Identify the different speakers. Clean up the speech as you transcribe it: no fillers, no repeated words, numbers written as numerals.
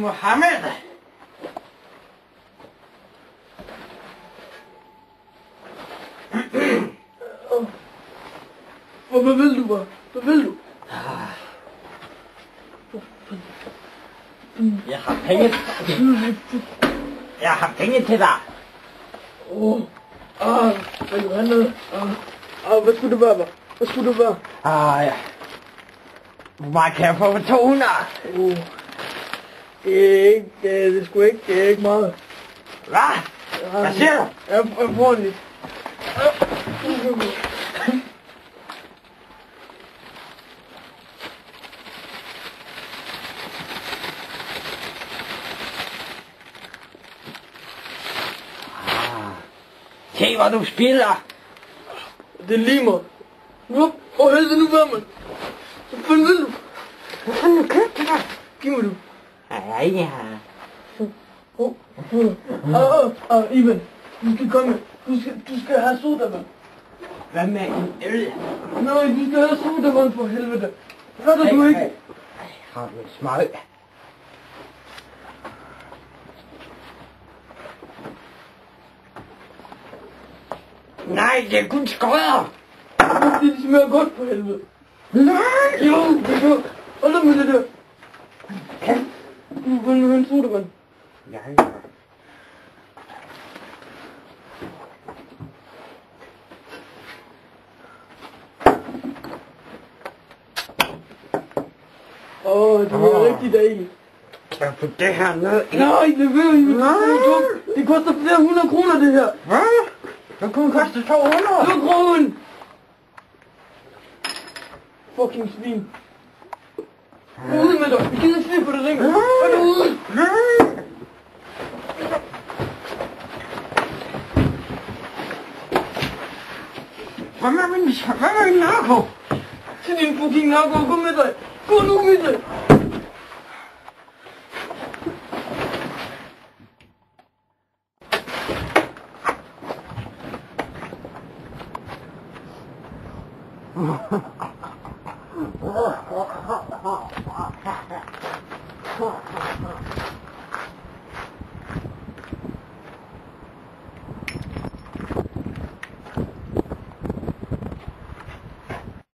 Speaker 1: Mohammed.
Speaker 2: Hvad vil du, hva'? Hvad vil du?
Speaker 1: Jeg har penge. Jeg har penge til dig.
Speaker 2: Vil du have noget? Hvad skulle det være, hva'? Hvad skulle det være?
Speaker 1: Ja. Hvor meget kan jeg få for 200?
Speaker 2: Det er sgu ikke, det er ikke meget.
Speaker 1: Hvad? Hvad siger du?
Speaker 2: Jeg får den lidt.
Speaker 1: Se, hvor du spiller.
Speaker 2: Det er lige mig. Nu, helvede nu, hvad, mand? Hvad fanden vil du?
Speaker 1: Hvad fanden har du købt det der?
Speaker 2: Giv mig du.
Speaker 1: Ja.
Speaker 2: Ivan, du skal komme. Du skal have sodavand.
Speaker 1: Hvad med en øl?
Speaker 2: Nej, du skal have sodavand for helvede. Fatter du ikke?
Speaker 1: Har du et smøg? Nej, det er kun skodder.
Speaker 2: Det smager godt for helvede.
Speaker 1: Nej!
Speaker 2: Jo, det gør. Hold op med det der. Du vil have en sodavand.
Speaker 1: Ja.
Speaker 2: Det er rigtig dejligt.
Speaker 1: Kan jeg få det her ned?
Speaker 2: Nej, det vil jeg ikke. Det koster flere 100 kroner, det her.
Speaker 1: Hvad? Det kunne koste 200.
Speaker 2: Luk røven! Fucking svin. Gå ud med dig. Vi gider ikke slippe på det ringer. Hvad er du ude?
Speaker 1: Hvad med min narko?
Speaker 2: Til din fucking narko. Gå med dig. Gå nu med dig.
Speaker 1: Ha ha ha ha ha.